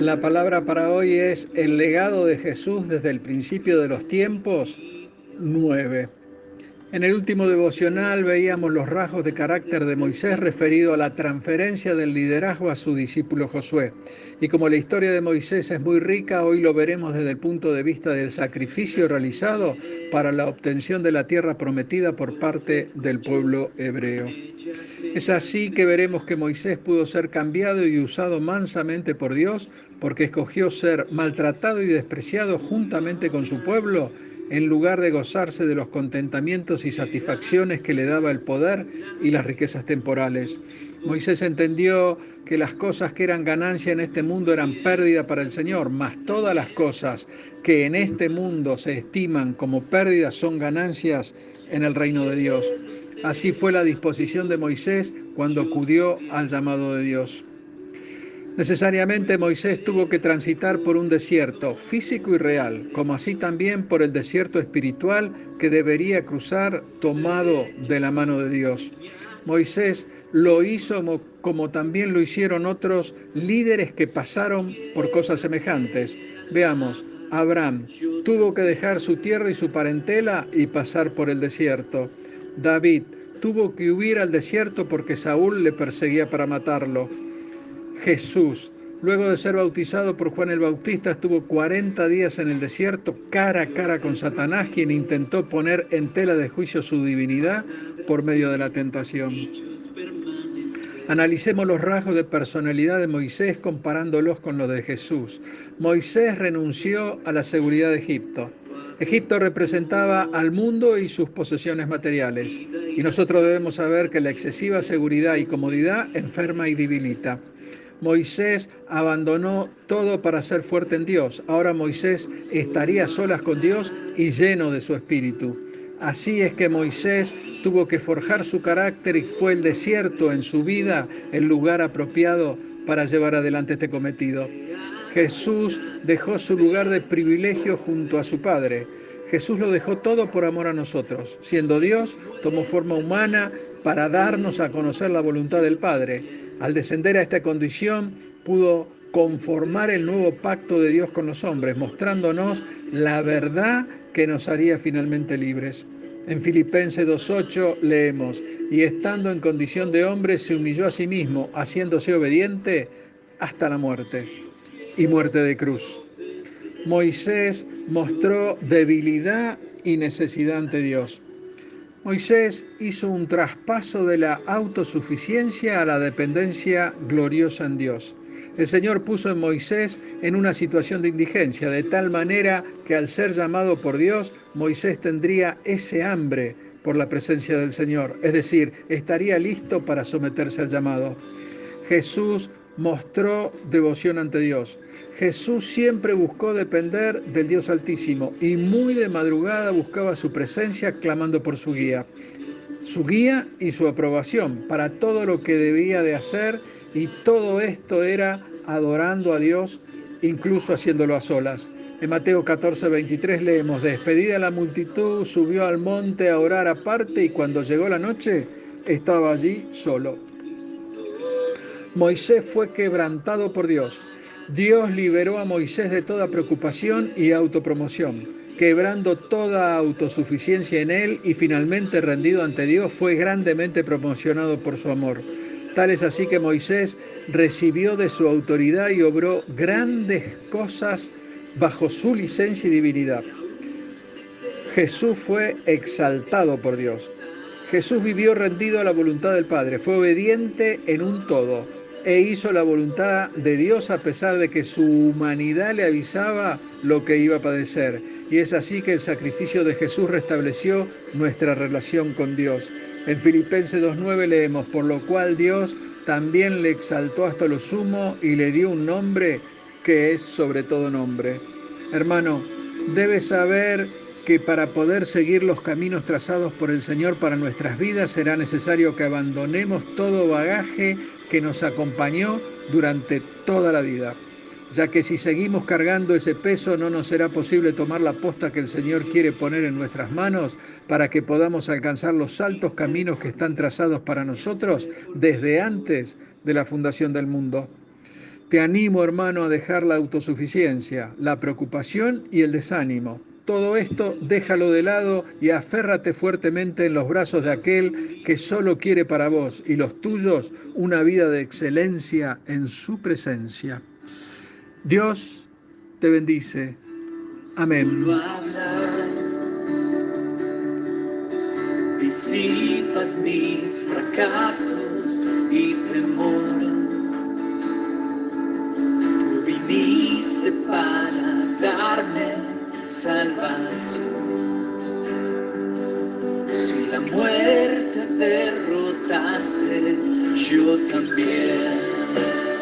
La palabra para hoy es el legado de Jesús desde el principio de los tiempos 9. En el último devocional veíamos los rasgos de carácter de Moisés referido a la transferencia del liderazgo a su discípulo Josué. Y como la historia de Moisés es muy rica, hoy lo veremos desde el punto de vista del sacrificio realizado para la obtención de la tierra prometida por parte del pueblo hebreo. Es así que veremos que Moisés pudo ser cambiado y usado mansamente por Dios porque escogió ser maltratado y despreciado juntamente con su pueblo en lugar de gozarse de los contentamientos y satisfacciones que le daba el poder y las riquezas temporales. Moisés entendió que las cosas que eran ganancia en este mundo eran pérdida para el Señor, mas todas las cosas que en este mundo se estiman como pérdidas son ganancias en el reino de Dios. Así fue la disposición de Moisés cuando acudió al llamado de Dios. Necesariamente Moisés tuvo que transitar por un desierto físico y real, como así también por el desierto espiritual que debería cruzar tomado de la mano de Dios. Moisés lo hizo como también lo hicieron otros líderes que pasaron por cosas semejantes. Veamos, Abraham tuvo que dejar su tierra y su parentela y pasar por el desierto. David tuvo que huir al desierto porque Saúl le perseguía para matarlo. Jesús, luego de ser bautizado por Juan el Bautista, estuvo 40 días en el desierto cara a cara con Satanás, quien intentó poner en tela de juicio su divinidad por medio de la tentación. Analicemos los rasgos de personalidad de Moisés comparándolos con los de Jesús. Moisés renunció a la seguridad de Egipto. Egipto representaba al mundo y sus posesiones materiales. Y nosotros debemos saber que la excesiva seguridad y comodidad enferma y debilita. Moisés abandonó todo para ser fuerte en Dios. Ahora Moisés estaría a solas con Dios y lleno de su espíritu. Así es que Moisés tuvo que forjar su carácter y fue el desierto en su vida el lugar apropiado para llevar adelante este cometido. Jesús dejó su lugar de privilegio junto a su Padre. Jesús lo dejó todo por amor a nosotros. Siendo Dios, tomó forma humana para darnos a conocer la voluntad del Padre. Al descender a esta condición, pudo conformar el nuevo pacto de Dios con los hombres, mostrándonos la verdad que nos haría finalmente libres. En Filipenses 2:8 leemos, y estando en condición de hombre, se humilló a sí mismo, haciéndose obediente hasta la muerte, y muerte de cruz. Moisés mostró debilidad y necesidad ante Dios. Moisés hizo un traspaso de la autosuficiencia a la dependencia gloriosa en Dios. El Señor puso a Moisés en una situación de indigencia, de tal manera que al ser llamado por Dios, Moisés tendría ese hambre por la presencia del Señor, es decir, estaría listo para someterse al llamado. Jesús mostró devoción ante Dios. Jesús siempre buscó depender del Dios Altísimo y muy de madrugada buscaba su presencia clamando por su guía y su aprobación para todo lo que debía de hacer, y todo esto era adorando a Dios, incluso haciéndolo a solas. En Mateo 14:23 leemos, despedida la multitud, subió al monte a orar aparte y cuando llegó la noche estaba allí solo. Moisés fue quebrantado por Dios. Dios liberó a Moisés de toda preocupación y autopromoción, quebrando toda autosuficiencia en él y finalmente rendido ante Dios fue grandemente promocionado por su amor. Tal es así que Moisés recibió de su autoridad y obró grandes cosas bajo su licencia y divinidad. Jesús fue exaltado por Dios. Jesús vivió rendido a la voluntad del Padre, fue obediente en un todo e hizo la voluntad de Dios a pesar de que su humanidad le avisaba lo que iba a padecer. Y es así que el sacrificio de Jesús restableció nuestra relación con Dios. En Filipenses 2:9 leemos, por lo cual Dios también le exaltó hasta lo sumo y le dio un nombre que es sobre todo nombre. Hermano, debes saber que para poder seguir los caminos trazados por el Señor para nuestras vidas será necesario que abandonemos todo bagaje que nos acompañó durante toda la vida, ya que si seguimos cargando ese peso no nos será posible tomar la posta que el Señor quiere poner en nuestras manos para que podamos alcanzar los altos caminos que están trazados para nosotros desde antes de la fundación del mundo. Te animo, hermano, a dejar la autosuficiencia, la preocupación y el desánimo. Todo esto déjalo de lado y aférrate fuertemente en los brazos de aquel que solo quiere para vos y los tuyos una vida de excelencia en su presencia. Dios te bendice. Amén. Disipas mis fracasos y temor. Tú viniste para darme salvación. Si la muerte derrotaste, yo también.